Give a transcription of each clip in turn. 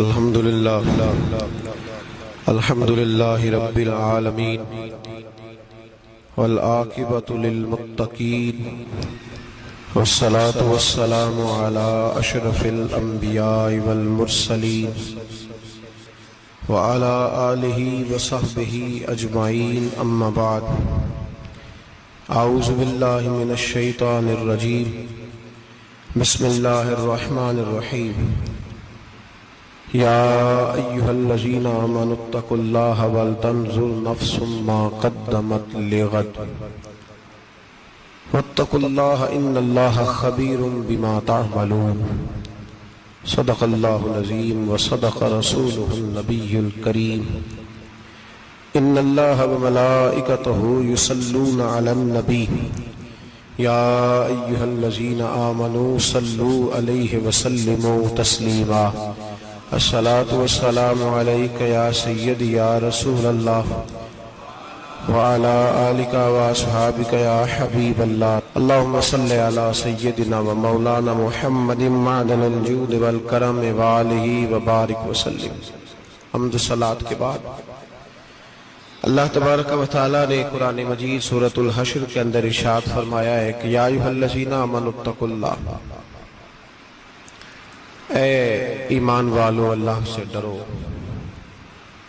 الحمد للہ رب العالمین والعاقبۃ للمتقین والصلاة والسلام علی اشرف الانبیاء والمرسلین وعلی آلہ وصحبہ اجمعین اما بعد اعوذ باللہ من الشیطان الرجیم بسم اللہ الرحمن الرحیم یا ایہا الذین آمنوا اتقوا اللہ ولتنظر نفس ما قدمت لغد واتقوا اللہ ان اللہ خبیر بما تعملون صدق اللہ العظیم وصدق رسولہ النبی الکریم ان اللہ وملائکتہ یصلون علی النبی یا ایہا الذین آمنوا صلوا علیہ وسلموا تسلیما الصلاة والسلام علیک یا سید یا رسول اللہ وعلا آلک واصحابک یا حبیب اللہ اللہم صلی علی سیدنا و مولانا محمد معدن الجود والکرم وآلہ وبارک وسلم۔ حمد صلاة کے بعد اللہ تبارک و تعالیٰ نے قرآن مجید سورۃ الحشر کے اندر ارشاد فرمایا ہے کہ یا ایھا الذین آمنوا اتقوا اللہ، اے ایمان والو اللہ سے ڈرو،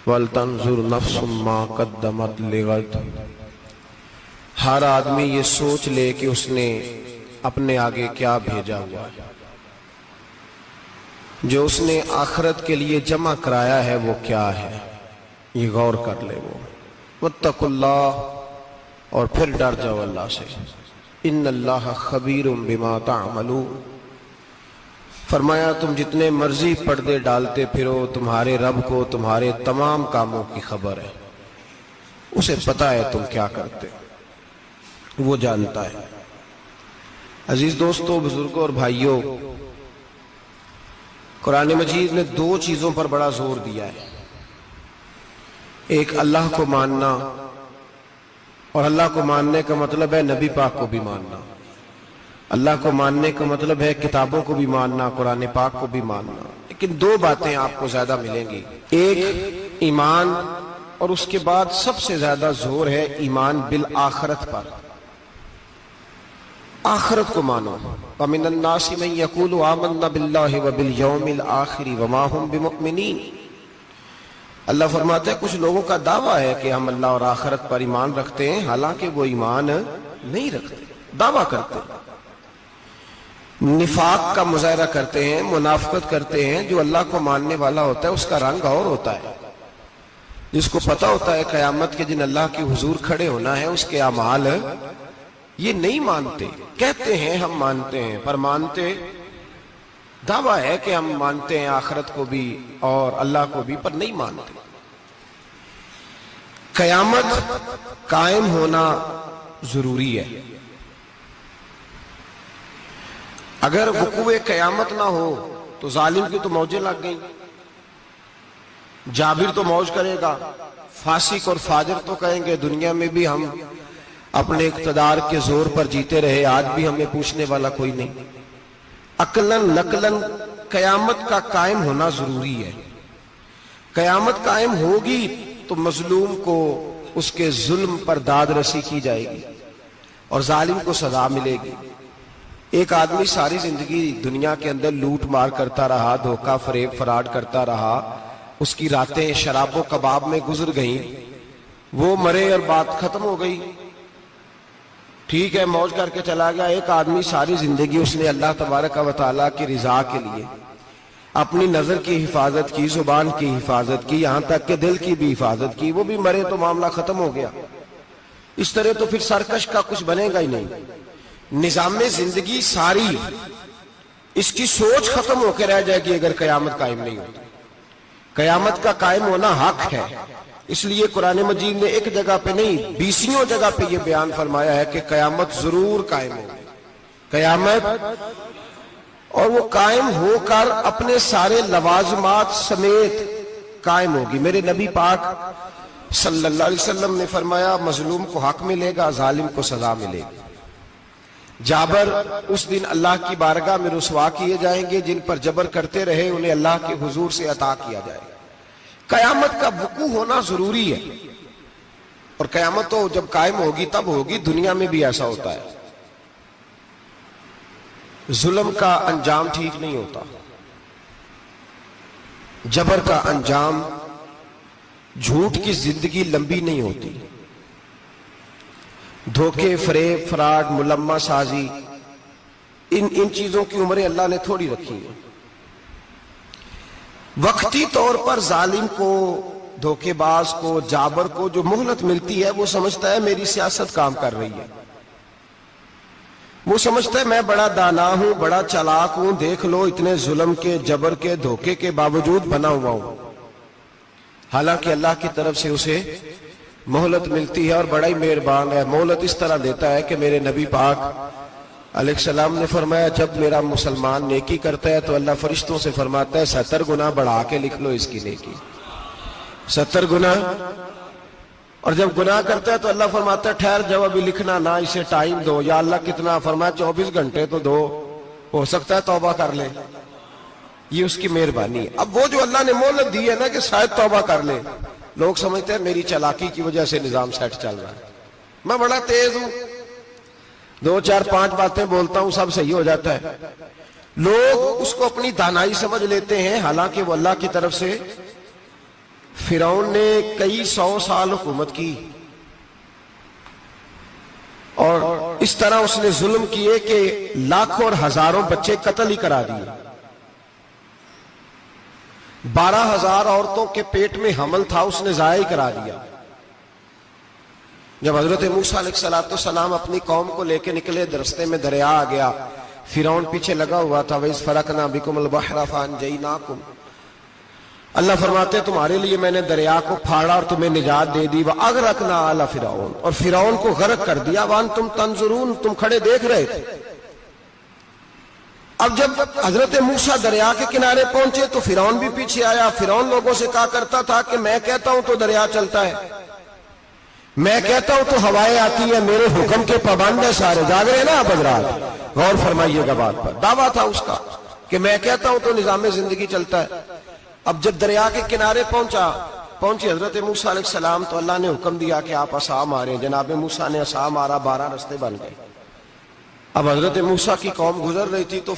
وَلْتَنْظُرْ نَفْسٌ مَا قَدَّمَتْ لِغَدٍ، ہر آدمی یہ سوچ لے کہ اس نے اپنے آگے کیا بھیجا ہوا ہے، جو اس نے آخرت کے لیے جمع کرایا ہے وہ کیا ہے، یہ غور کر لے وہ۔ وَاتَّقُوا اللَّهَ، اور پھر ڈر جاؤ اللہ سے، اِنَّ اللَّهَ خَبِيرٌ بِمَا تَعْمَلُونَ، فرمایا تم جتنے مرضی پردے ڈالتے پھرو، تمہارے رب کو تمہارے تمام کاموں کی خبر ہے، اسے پتہ ہے تم کیا کرتے، وہ جانتا ہے۔ عزیز دوستو، بزرگوں اور بھائیوں، قرآن مجید نے دو چیزوں پر بڑا زور دیا ہے، ایک اللہ کو ماننا، اور اللہ کو ماننے کا مطلب ہے نبی پاک کو بھی ماننا، اللہ کو ماننے کا مطلب ہے کتابوں کو بھی ماننا، قرآن پاک کو بھی ماننا۔ لیکن دو باتیں آپ کو زیادہ ملیں گی، ایک ایمان، اور اس کے بعد سب سے زیادہ زور ہے ایمان بالآخرت پر، آخرت کو مانو۔ وَمِنَ النَّاسِ مَن يَقُولُ آمَنَّا بِاللَّهِ وَبِالْيَوْمِ الْآخِرِ وَمَا هُمْ بِمُؤْمِنِينَ، اللہ فرماتا ہے کچھ لوگوں کا دعویٰ ہے کہ ہم اللہ اور آخرت پر ایمان رکھتے ہیں، حالانکہ وہ ایمان نہیں رکھتے، دعویٰ کرتے ہیں، نفاق کا مظاہرہ کرتے ہیں، منافقت کرتے ہیں۔ جو اللہ کو ماننے والا ہوتا ہے اس کا رنگ اور ہوتا ہے، جس کو پتہ ہوتا ہے قیامت کے دن اللہ کے حضور کھڑے ہونا ہے، اس کے اعمال یہ نہیں مانتے، کہتے ہیں ہم مانتے ہیں، پر مانتے، دعویٰ ہے کہ ہم مانتے ہیں آخرت کو بھی اور اللہ کو بھی، پر نہیں مانتے۔ قیامت قائم ہونا ضروری ہے، اگر وقوع قیامت نہ ہو تو ظالم کی تو موجیں لگ گئیں، جابر تو موج کرے گا، فاسق اور فاجر تو کہیں گے دنیا میں بھی ہم اپنے اقتدار کے زور پر جیتے رہے، آج بھی ہمیں پوچھنے والا کوئی نہیں۔ عقلاً نقلاً قیامت کا قائم ہونا ضروری ہے، قیامت قائم ہوگی تو مظلوم کو اس کے ظلم پر داد رسی کی جائے گی اور ظالم کو سزا ملے گی۔ ایک آدمی ساری زندگی دنیا کے اندر لوٹ مار کرتا رہا، دھوکہ فریب فراڈ کرتا رہا، اس کی راتیں شراب و کباب میں گزر گئیں، وہ مرے اور بات ختم ہو گئی، ٹھیک ہے موج کر کے چلا گیا۔ ایک آدمی ساری زندگی اس نے اللہ تبارک و تعالیٰ کی رضا کے لیے اپنی نظر کی حفاظت کی، زبان کی حفاظت کی، یہاں تک کہ دل کی بھی حفاظت کی، وہ بھی مرے تو معاملہ ختم ہو گیا۔ اس طرح تو پھر سرکش کا کچھ بنے گا ہی نہیں، نظام زندگی ساری اس کی سوچ ختم ہو کے رہ جائے گی اگر قیامت قائم نہیں ہوتی۔ قیامت کا قائم ہونا حق ہے، اس لیے قرآن مجید نے ایک جگہ پہ نہیں 20 جگہ پہ یہ بیان فرمایا ہے کہ قیامت ضرور قائم ہوگی، قیامت، اور وہ قائم ہو کر اپنے سارے لوازمات سمیت قائم ہوگی۔ میرے نبی پاک صلی اللہ علیہ وسلم نے فرمایا مظلوم کو حق ملے گا، ظالم کو سزا ملے گی۔ جابر اس دن اللہ کی بارگاہ میں رسوا کیے جائیں گے، جن پر جبر کرتے رہے انہیں اللہ کے حضور سے عطا کیا جائے گا۔ قیامت کا وقوع ہونا ضروری ہے، اور قیامت تو جب قائم ہوگی تب ہوگی، دنیا میں بھی ایسا ہوتا ہے۔ ظلم کا انجام ٹھیک نہیں ہوتا، جبر کا انجام، جھوٹ کی زندگی لمبی نہیں ہوتی، دھوکے، فریب، فراڈ، ملمہ سازی، ان چیزوں کی عمریں اللہ نے تھوڑی رکھی ہیں۔ وقتی طور پر ظالم کو، دھوکے باز کو، جابر کو جو مہلت ملتی ہے وہ سمجھتا ہے میری سیاست کام کر رہی ہے، وہ سمجھتا ہے میں بڑا دانا ہوں، بڑا چالاک ہوں، دیکھ لو اتنے ظلم کے، جبر کے، دھوکے کے باوجود بنا ہوا ہوں۔ حالانکہ اللہ کی طرف سے اسے مہلت ملتی ہے، اور بڑا ہی مہربان ہے، مہلت اس طرح دیتا ہے کہ میرے نبی پاک علیہ السلام نے فرمایا جب میرا مسلمان نیکی کرتا ہے تو اللہ فرشتوں سے فرماتا ہے 70 گنا بڑھا کے لکھ لو اس کی نیکی، 70 گنا۔ اور جب گناہ کرتا ہے تو اللہ فرماتا ہے ٹھہر جاؤ ابھی لکھنا نہ، اسے ٹائم دو۔ یا اللہ کتنا؟ فرمایا 24 گھنٹے تو دو، ہو سکتا ہے توبہ کر لے، یہ اس کی مہربانی ہے۔ اب وہ جو اللہ نے مہلت دی ہے نا کہ شاید توبہ کر لے، لوگ سمجھتے ہیں میری چالاکی کی وجہ سے نظام سیٹ چل رہا ہے، میں بڑا تیز ہوں، 2 4 5 باتیں بولتا ہوں سب صحیح ہو جاتا ہے۔ لوگ اس کو اپنی دانائی سمجھ لیتے ہیں، حالانکہ وہ اللہ کی طرف سے۔ فرعون نے کئی 100 سال حکومت کی، اور اس طرح اس نے ظلم کیے کہ لاکھوں اور ہزاروں بچے قتل ہی کرا دیے، 12,000 عورتوں کے پیٹ میں حمل تھا اس نے ضائع کرا دیا۔ جب حضرت موسیٰ علیہ السلام اپنی قوم کو لے کے نکلے، رستے میں دریا آ گیا، فرعون پیچھے لگا ہوا تھا، وَإِذْ فَرَقْنَا بِكُمُ الْبَحْرَ فَأَنْجَيْنَاكُمْ، اللہ فرماتے ہیں تمہارے لیے میں نے دریا کو پھاڑا اور تمہیں نجات دے دی، وَأَغْرَقْنَا آلَ فِرْعَوْنَ، اور فرعون کو غرق کر دیا، وَأَنْتُمْ تَنْظُرُونَ، تم کھڑے دیکھ رہے تھے۔ اب جب حضرت موسیٰ دریا کے کنارے پہنچے تو فرعون بھی پیچھے آیا۔ فرعون لوگوں سے کہا کرتا تھا کہ میں کہتا ہوں تو دریا چلتا ہے، میں کہتا ہوں تو ہوائیں آتی ہیں، میرے حکم کے پابند ہیں سارے۔ جاگ رہے ہیں نا آپ حضرات، غور فرمائیے گا بات پر۔ دعویٰ تھا اس کا کہ میں کہتا ہوں تو نظام زندگی چلتا ہے۔ اب جب دریا کے کنارے پہنچی حضرت موسیٰ علیہ السلام تو اللہ نے حکم دیا کہ آپ عصا ماریں۔ جناب موسیٰ نے عصا مارا، 12 رستے بن گئے۔ اب حضرت موسیٰ کی قوم گزر رہی تھی تو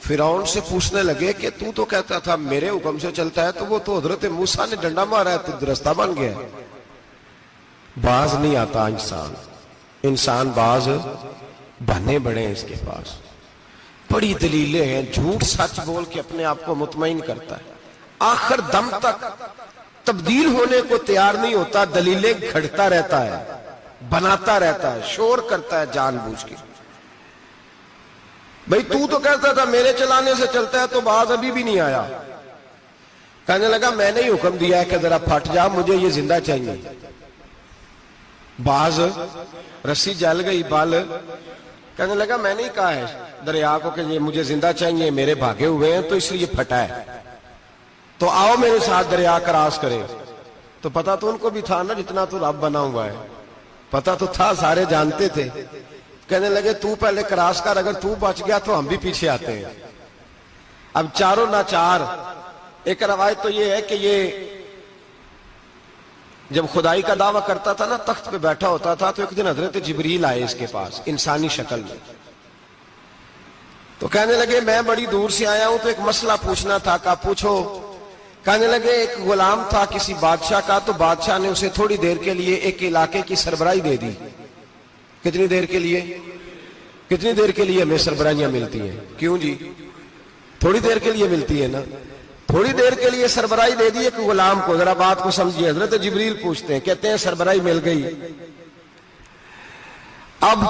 فرعون سے پوچھنے لگے کہ تو کہتا تھا میرے حکم سے چلتا ہے، تو وہ تو حضرت موسیٰ نے ڈنڈا مارا ہے تو رستہ بن گیا ہے۔ باز نہیں آتا انسان باز بنے بڑے ہیں اس کے پاس، بڑی دلیلیں ہیں، جھوٹ سچ بول کے اپنے آپ کو مطمئن کرتا ہے، آخر دم تک تبدیل ہونے کو تیار نہیں ہوتا، دلیلیں گھڑتا رہتا ہے، بناتا رہتا ہے، شور کرتا ہے جان بوجھ کے۔ بھئی تو کہتا تھا میرے چلانے سے چلتا ہے، تو باز ابھی بھی نہیں آیا۔ کہنے لگا میں نے ہی حکم دیا ہے کہ ذرا پھٹ جا، مجھے یہ زندہ چاہیے۔ باز رسی جل گئی، بال کہنے لگا میں نے ہی کہا ہے دریا کو کہ یہ مجھے زندہ چاہیے، میرے بھاگے ہوئے ہیں تو اس لیے پھٹا ہے، تو آؤ میرے ساتھ دریا کراس کرے۔ تو پتا تو ان کو بھی تھا نا جتنا تو رب بنا ہوا ہے، پتا تو تھا، سارے جانتے تھے۔ کہنے لگے تو پہلے کراس کر، اگر تو بچ گیا تو ہم بھی پیچھے آتے ہیں۔ اب چاروں ناچار۔ ایک روایت تو یہ ہے کہ یہ جب خدائی کا دعویٰ کرتا تھا نا، تخت پہ بیٹھا ہوتا تھا، تو ایک دن حضرت جبریل آئے اس کے پاس انسانی شکل میں، تو کہنے لگے میں بڑی دور سے آیا ہوں تو ایک مسئلہ پوچھنا تھا۔ کہا پوچھو۔ کہنے لگے ایک غلام تھا کسی بادشاہ کا، تو بادشاہ نے اسے تھوڑی دیر کے لیے ایک علاقے کی سربراہی دے دی۔ کتنی دیر کے لیے ہمیں سربراہیاں ملتی ہیں؟ کیوں جی؟ تھوڑی دیر کے لیے ملتی ہے نا، تھوڑی دیر کے لیے سربراہی دے دی ایک غلام کو۔ ذرا بات کو سمجھیے، حضرت جبریل پوچھتے ہیں، کہتے ہیں سربراہی مل گئی، اب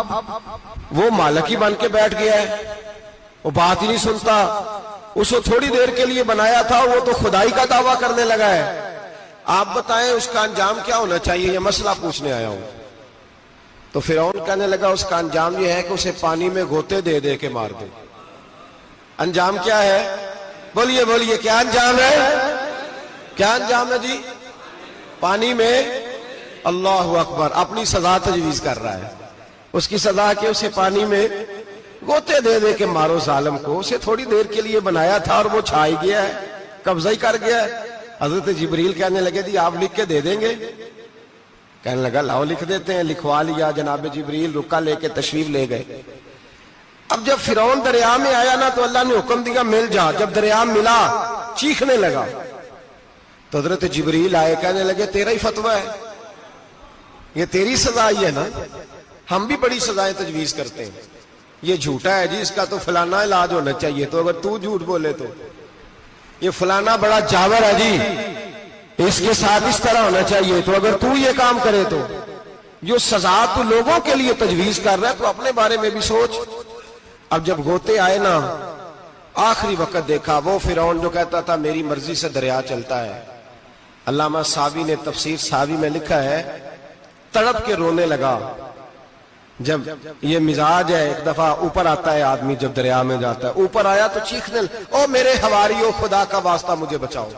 وہ مالک ہی بن کے بیٹھ گیا ہے، وہ بات ہی نہیں سنتا، اس کو تھوڑی دیر کے لیے بنایا تھا، وہ تو خدائی کا دعویٰ کرنے لگا ہے، آپ بتائیں اس کا انجام کیا ہونا چاہیے؟ یہ مسئلہ پوچھنے آیا ہوں۔ تو فرعون کہنے لگا اس کا انجام یہ ہے کہ اسے پانی میں غوطے دے دے کے مار دے۔ انجام کیا ہے؟ بولیے کیا انجام ہے؟ کیا انجام ہے جی؟ پانی میں، اللہ اکبر، اپنی سزا تجویز کر رہا ہے۔ اس کی سزا کہ اسے پانی میں گوتے دے دے کے مارو ظالم کو. اسے تھوڑی دیر کے لیے بنایا تھا اور وہ چھا ہی گیا ہے, قبضہ ہی کر گیا ہے. حضرت جبریل کہنے لگے جی آپ لکھ کے دے دیں گے؟ کہنے لگا لاؤ لکھ دیتے ہیں. لکھوا لیا. جناب جبریل رکا لے کے تشریف لے گئے. اب جب فرعون دریا میں آیا نا تو اللہ نے حکم دیا مل جا. جب دریا ملا چیخنے لگا تو حضرت جبریل آئے, کہنے لگے تیرا ہی فتویٰ ہے, یہ تیری سزا ہی ہے نا. ہم بھی بڑی سزائیں تجویز کرتے ہیں. یہ جھوٹا ہے جی, اس کا تو فلانا علاج ہونا چاہیے, تو اگر تو جھوٹ بولے تو یہ فلانا بڑا جاور ہے جی, اس کے ساتھ اس طرح ہونا چاہیے, تو اگر تو یہ کام کرے تو جو سزا تو لوگوں کے لیے تجویز کر رہا ہے تو اپنے بارے میں بھی سوچ. اب جب غوطے آئے نا آخری وقت دیکھا وہ فرعون جو کہتا تھا میری مرضی سے دریا چلتا ہے. علامہ ساوی نے تفسیر ساوی میں لکھا ہے تڑپ کے رونے لگا. جب یہ مزاج ہے, ایک دفعہ اوپر آتا ہے آدمی جب دریا میں جاتا ہے, اوپر آیا تو چیخنے او میرے حواریو خدا کا واسطہ مجھے بچاؤ.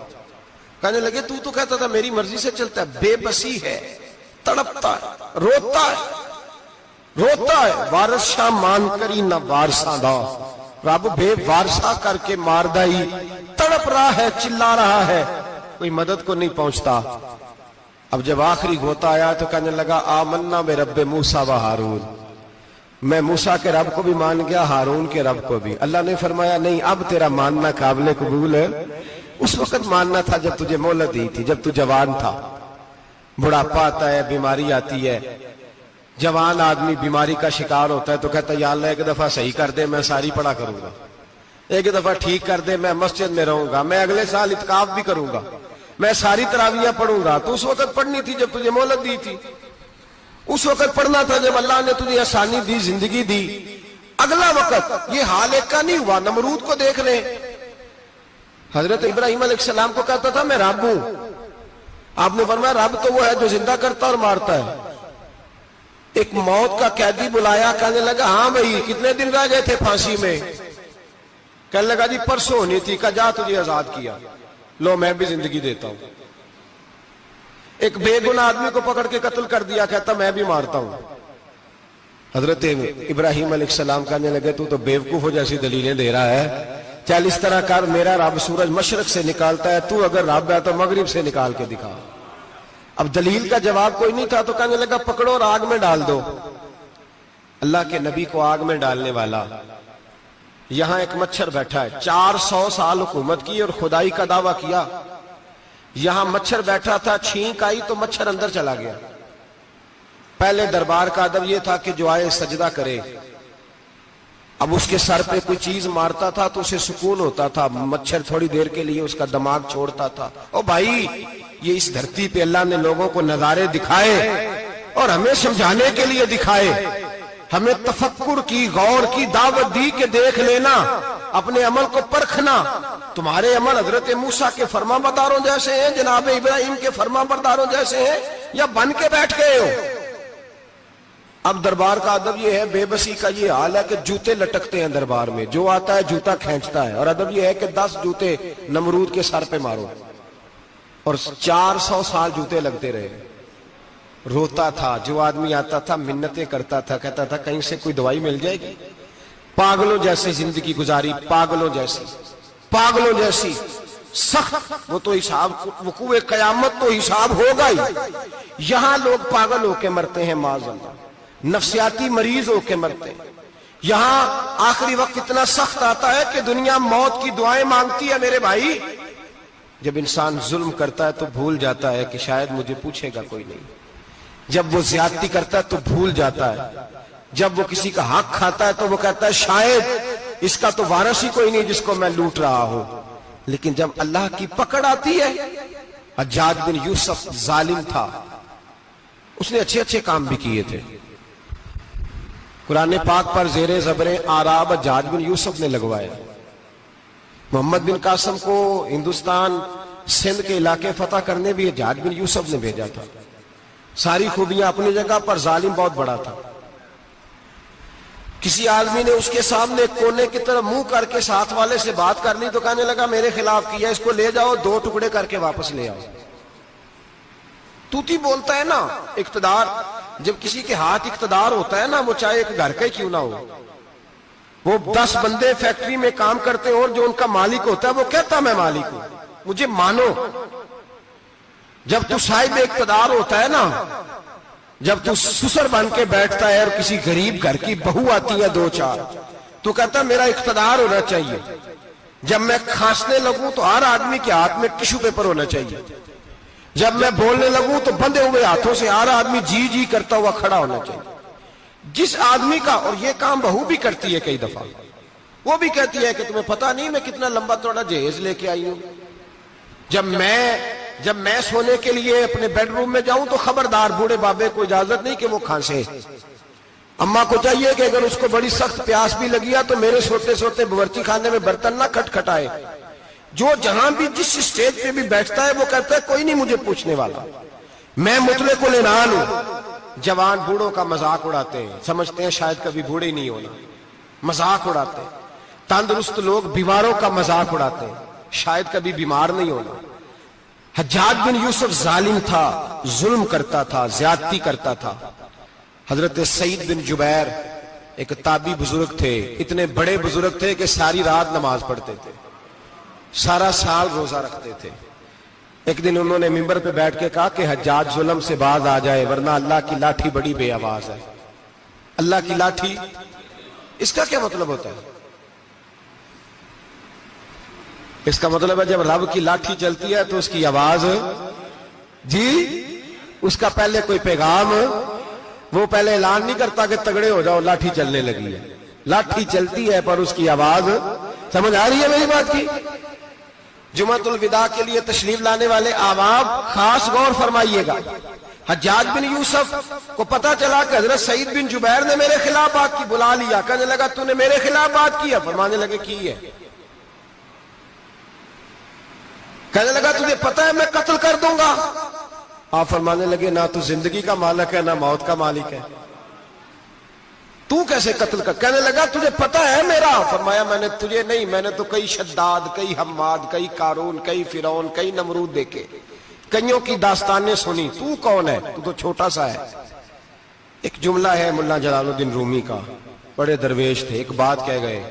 کہنے لگے تو کہتا تھا میری مرضی سے چلتا ہے. بے بسی ہے, تڑپتا ہے, روتا ہے. وارث شاہ مان کری نہ وارثاں دا, رب بے وارثہ کر کے مار دائی. تڑپ رہا ہے, چلا رہا ہے, کوئی مدد کو نہیں پہنچتا. اب جب آخری غوطہ آیا تو کہنے لگا آمنا بے رب موسیٰ و ہارون, میں موسیٰ کے رب کو بھی مان گیا, ہارون کے رب کو بھی. اللہ نے فرمایا نہیں, اب تیرا ماننا قابل قبول ہے. اس وقت ماننا تھا جب تجھے مہلت دی تھی, جب تو جوان تھا. بڑھاپا آتا ہے, بیماری آتی ہے, جوان آدمی بیماری کا شکار ہوتا ہے تو کہتا ہے یا اللہ ایک دفعہ صحیح کر دے, میں ساری پڑھا کروں گا. ایک دفعہ ٹھیک کر دے, میں مسجد میں رہوں گا, میں اگلے سال اعتکاف بھی کروں گا, میں ساری تراویح پڑھوں گا. تو اس وقت پڑھنی تھی جب تجھے مہلت دی تھی. اس وقت پڑھنا تھا جب اللہ نے تجھے آسانی دی, زندگی دی. اگلا وقت یہ حال ایک کا نہیں ہوا. نمرود کو دیکھ لیں, حضرت ابراہیم علیہ السلام کو کہتا تھا میں رب ہوں. آپ نے فرمایا رب تو وہ ہے جو زندہ کرتا اور مارتا ہے. ایک موت کا قیدی بلایا, کہنے لگا ہاں بھائی کتنے دن رہ گئے تھے پھانسی میں؟ کہنے لگا جی پرسوں ہونی تھی. کہا جا تجھے آزاد کیا, لو میں بھی زندگی دیتا ہوں. ایک بے گناہ آدمی کو پکڑ کے قتل کر دیا, کہتا میں بھی مارتا ہوں. حضرت ابراہیم علیہ السلام کہنے لگے تو بیوقوف جیسی دلیلیں دے رہا ہے. چل اس طرح کر, میرا رب سورج مشرق سے نکالتا ہے, تو اگر رب ہے تو مغرب سے نکال کے دکھا. اب دلیل کا جواب کوئی نہیں تھا تو کہنے لگا پکڑو اور آگ میں ڈال دو. اللہ کے نبی کو آگ میں ڈالنے والا. یہاں ایک مچھر بیٹھا ہے, 400 سال حکومت کی اور خدائی کا دعویٰ کیا. یہاں مچھر بیٹھا تھا, چھینک آئی تو مچھر اندر چلا گیا. پہلے دربار کا ادب یہ تھا کہ جو آئے سجدہ کرے. اب اس کے سر پہ کوئی چیز مارتا تھا تو اسے سکون ہوتا تھا. مچھر تھوڑی دیر کے لیے اس کا دماغ چھوڑتا تھا. او بھائی یہ اس دھرتی پہ اللہ نے لوگوں کو نظارے دکھائے اور ہمیں سمجھانے کے لیے دکھائے. ہمیں تفکر کی, غور کی دعوت دی کہ دیکھ لینا, اپنے عمل کو پرکھنا. تمہارے عمل حضرت موسیٰ کے فرما برداروں جیسے ہیں, جناب ابراہیم کے فرما برداروں جیسے ہیں, یا بن کے بیٹھ گئے ہو. اب دربار کا ادب یہ ہے, بے بسی کا یہ حال ہے کہ جوتے لٹکتے ہیں دربار میں, جو آتا ہے جوتا کھینچتا ہے. اور ادب یہ ہے کہ 10 جوتے نمرود کے سر پہ مارو, اور 400 سال جوتے لگتے رہے. روتا تھا, جو آدمی آتا تھا منتیں کرتا تھا, کہتا تھا کہیں سے کوئی دوائی مل جائے گی. پاگلوں جیسی زندگی گزاری, پاگلوں جیسی سخت. وہ تو حساب, وقوع قیامت تو حساب ہوگا ہی. یہاں لوگ پاگل ہو کے مرتے ہیں, معاذ اللہ, نفسیاتی مریض ہو کے مرتے ہیں. یہاں آخری وقت اتنا سخت آتا ہے کہ دنیا موت کی دعائیں مانگتی ہے. میرے بھائی جب انسان ظلم کرتا ہے تو بھول جاتا ہے کہ شاید مجھے پوچھے گا کوئی نہیں. جب وہ زیادتی کرتا ہے تو بھول جاتا ہے. جب وہ کسی کا حق کھاتا ہے تو وہ کہتا ہے شاید اس کا تو وارث ہی کوئی نہیں جس کو میں لوٹ رہا ہوں. لیکن جب اللہ کی پکڑ آتی ہے, حجاج بن یوسف ظالم تھا, اس نے اچھے کام بھی کیے تھے. قرآن پاک پر زیر زبریں آراب حجاج بن یوسف نے لگوائے. محمد بن قاسم کو ہندوستان سندھ کے علاقے فتح کرنے بھی حجاج بن یوسف نے بھیجا تھا. ساری خوبیاں اپنی جگہ پر, ظالم بہت بڑا تھا. کسی آدمی نے اس کے سامنے کونے کی طرف منہ کر کے ساتھ والے سے بات کرنی تو کہنے لگا میرے خلاف کیا, اس کو لے جاؤ 2 ٹکڑے کر کے واپس لے آؤ. توتی بولتا ہے نا, اقتدار جب کسی کے ہاتھ اقتدار ہوتا ہے نا، وہ چاہے ایک گھر کا ہی کیوں نہ ہو، وہ 10 بندے فیکٹری میں کام کرتے ہیں اور جو ان کا مالک ہوتا ہے وہ کہتا میں مالک ہوں، مجھے مانو۔ جب تو صاحب اقتدار ہوتا ہے نا، جب تو سسر بن کے بیٹھتا ہے اور کسی غریب گھر کی بہو آتی ہے 2-4، تو کہتا میرا اقتدار ہونا چاہیے۔ جب میں کھانسنے لگوں تو ہر آدمی کے ہاتھ میں ٹشو پیپر ہونا چاہیے، جب میں بولنے لگوں تو بندھے ہوئے ہاتھوں سے ہر آدمی جی جی کرتا ہوا کھڑا ہونا چاہیے۔ جس آدمی کا، اور یہ کام بہو بھی کرتی ہے کئی دفعہ، وہ بھی کہتی ہے کہ تمہیں پتا نہیں میں کتنا لمبا چوڑا جہیز لے کے آئی ہوں، جب میں سونے کے لیے اپنے بیڈ روم میں جاؤں تو خبردار بوڑھے بابے کو اجازت نہیں کہ وہ کھانسے۔ اماں کو چاہیے کہ اگر اس کو بڑی سخت پیاس بھی لگی ہے تو میرے سوتے سوتے باورچی خانے میں برتن نہ کھٹکھٹائے۔ جو جہاں بھی جس اسٹیج پہ بھی بیٹھتا ہے وہ کہتا ہے کوئی نہیں مجھے پوچھنے والا، میں مطلق العنان ہوں۔ جوان بوڑھوں کا مذاق اڑاتے ہیں، سمجھتے ہیں شاید کبھی بوڑھے ہی نہیں ہونا، مذاق اڑاتے ہیں۔ تندرست لوگ بیماروں کا مذاق اڑاتے ہیں، شاید کبھی بیمار نہیں ہونا۔ حجاج بن یوسف ظالم تھا، ظلم کرتا تھا، زیادتی کرتا تھا۔ حضرت سعید بن جبیر ایک تابعی بزرگ تھے، اتنے بڑے بزرگ تھے کہ ساری رات نماز پڑھتے تھے، سارا سال روزہ رکھتے تھے۔ ایک دن انہوں نے منبر پہ بیٹھ کے کہا کہ حجاج ظلم سے باز آ جائے ورنہ اللہ کی لاٹھی بڑی بے آواز ہے۔ اللہ کی لاٹھی، اس کا کیا مطلب ہوتا ہے؟ اس کا مطلب ہے جب رب کی لاٹھی چلتی ہے تو اس کی آواز، جی اس کا پہلے کوئی پیغام، وہ پہلے اعلان نہیں کرتا کہ تگڑے ہو جاؤ لاٹھی چلنے لگی ہے، لاٹھی چلتی ہے پر اس کی آواز، سمجھ آ رہی ہے میری بات کی؟ جمعۃ الوداع کے لیے تشریف لانے والے احباب خاص غور فرمائیے گا۔ حجاج بن یوسف کو پتا چلا کہ حضرت سعید بن جبیر نے میرے خلاف بات کی، بلا لیا، کہنے لگا تو نے میرے خلاف بات کی ہے؟ فرمانے لگے کی ہے۔ کہنے لگا تجھے پتا ہے میں قتل کر دوں گا؟ آپ فرمانے لگے نہ تو زندگی کا مالک ہے نہ موت کا مالک ہے، تو کیسے قتل کر؟ کہنے لگا تجھے پتا ہے میرا؟ فرمایا میں نے تجھے نہیں، میں نے تو کئی شداد، کئی حماد، کئی قارون، کئی فرعون، کئی نمرود دیکھے، کئیوں کی داستانیں سنی، تو کون ہے؟ تو تو چھوٹا سا ہے۔ ایک جملہ ہے ملا جلال الدین رومی کا، بڑے درویش تھے، ایک بات کہہ گئے،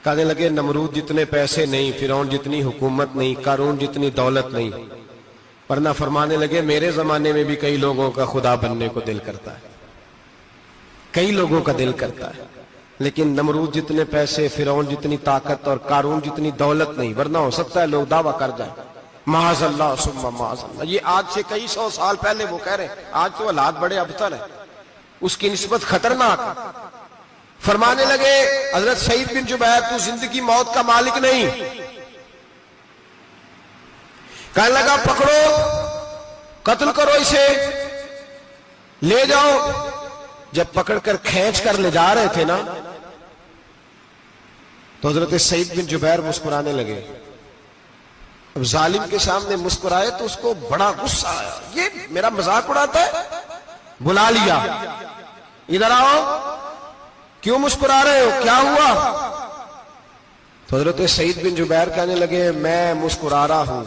کہنے لگے نمرود جتنے پیسے نہیں، فرعون جتنی حکومت نہیں، قارون جتنی دولت نہیں، ورنہ فرمانے لگے میرے زمانے میں بھی کئی لوگوں کا خدا بننے کو دل کرتا ہے، کئی لوگوں کا دل کرتا ہے، لیکن نمرود جتنے پیسے، فرعون جتنی طاقت اور قارون جتنی دولت نہیں، ورنہ ہو سکتا ہے لوگ دعویٰ کر جائیں معاذ اللہ ثم معاذ اللہ۔ یہ آج سے کئی سو سال پہلے وہ کہہ رہے ہیں، آج تو حالات بڑے ابتر ہیں، اس کی نسبت خطرناک۔ فرمانے لگے حضرت سعید بن جبیر تو زندگی موت کا مالک نہیں۔ کہنے لگا پکڑو، قتل کرو اسے، لے جاؤ۔ جب پکڑ کر کھینچ کر لے جا رہے تھے نا تو حضرت سعید بن جبیر مسکرانے لگے۔ اب ظالم کے سامنے مسکرائے تو اس کو بڑا غصہ آیا، یہ میرا مذاق اڑاتا ہے؟ بلا لیا، ادھر آؤ، کیوں مسکرا رہے ہو، کیا ہوا؟ تو حضرت سعید بن جبیر کہنے لگے میں مسکرا رہا ہوں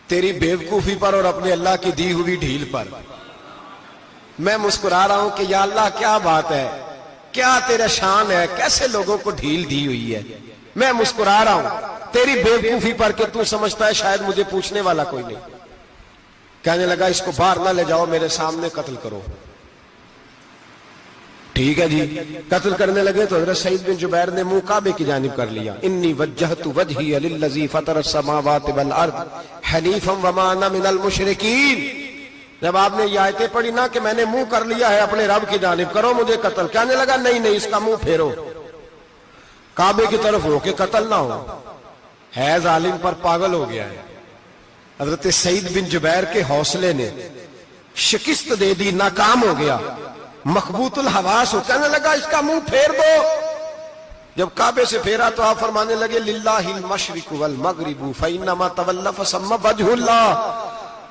تیری بیوقوفی پر اور اپنے اللہ کی دی ہوئی ڈھیل پر۔ میں مسکرا رہا ہوں کہ یا اللہ کیا بات ہے، کیا تیرا شان ہے، کیسے لوگوں کو ڈھیل دی ہوئی ہے۔ میں مسکرا رہا ہوں تیری بیوقوفی پر کہ تو سمجھتا ہے شاید مجھے پوچھنے والا کوئی نہیں۔ کہنے لگا اس کو باہر نہ لے جاؤ، میرے سامنے قتل کرو۔ ٹھیک ہے جی، قتل کرنے لگے تو حضرت سعید بن جبیر نے منہ کعبے کی جانب کر لیا، انی وجہت وجہی للذی فطر السماوات والارض حنیفا وما انا من المشرکین۔ جب آپ نے یہ آیتیں پڑھی نا کہ میں نے منہ کر لیا ہے اپنے رب کی جانب، کرو مجھے قتل، کہنے لگا نہیں نہیں، اس کا منہ پھیرو، کعبے کی طرف ہو کے قتل نہ ہو، ہے ظالم پر پاگل ہو گیا ہے۔ حضرت سعید بن جبیر کے حوصلے نے شکست دے دی، ناکام ہو گیا، مخبوط الحواس ہو، کہنے لگا اس کا منہ پھیر دو۔ جب کعبے سے پھیرا تو آپ فرمانے لگے للہ المشرق والمغرب فانما تولى فثم وجه اللہ۔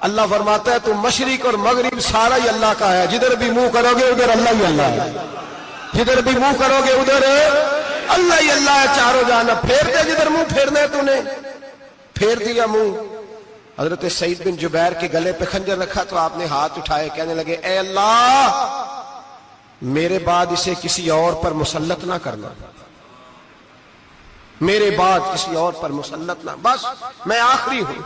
اللہ فرماتا ہے تو مشرق اور مغرب سارا ہی اللہ کا ہے، جدھر بھی منہ کرو گے ادھر اللہ ہی اللہ ہے، جدھر بھی منہ کرو گے ادھر اللہ ہی اللہ ہے، چاروں جانب۔ پھیر دے جدھر منہ پھیرنا ہے، تو نے پھیر دیا منہ۔ حضرت سعید بن جبیر کے گلے پہ خنجر رکھا تو آپ نے ہاتھ اٹھائے، کہنے لگے اے اللہ میرے بعد اسے کسی اور پر مسلط نہ کرنا، میرے بعد کسی اور پر مسلط نہ، بس میں آخری ہوں۔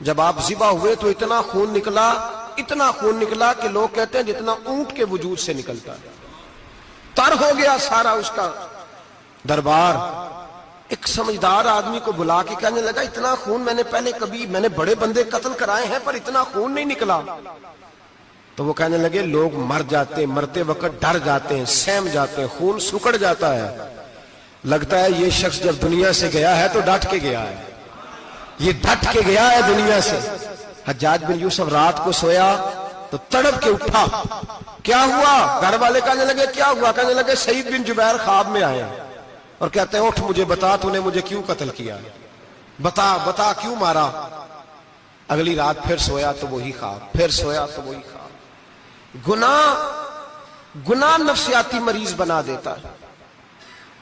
جب آپ ذبح ہوئے تو اتنا خون نکلا کہ لوگ کہتے ہیں جتنا اونٹ کے وجود سے نکلتا ہے، تر ہو گیا سارا اس کا دربار۔ ایک سمجھدار آدمی کو بلا کے کہنے لگا اتنا خون میں نے بڑے بندے قتل کرائے ہیں پر اتنا خون نہیں نکلا۔ تو وہ کہنے لگے لوگ مر جاتے، مرتے وقت ڈر جاتے ہیں، سہم جاتے ہیں، خون سکڑ جاتا ہے، لگتا ہے یہ شخص جب دنیا سے گیا ہے تو ڈٹ کے گیا ہے، یہ ڈٹ کے گیا ہے دنیا سے۔ حجاج بن یوسف رات کو سویا تو تڑپ کے اٹھا، کیا ہوا؟ گھر والے کہنے لگے کیا ہوا؟ کہنے لگے سعید بن جبیر خواب میں آئے اور کہتے ہیں اٹھ مجھے بتا تو نے مجھے کیوں قتل کیا، بتا کیوں مارا؟ اگلی رات پھر سویا تو وہی خواب، پھر سویا تو وہی خواب۔ گناہ نفسیاتی مریض بنا دیتا ہے،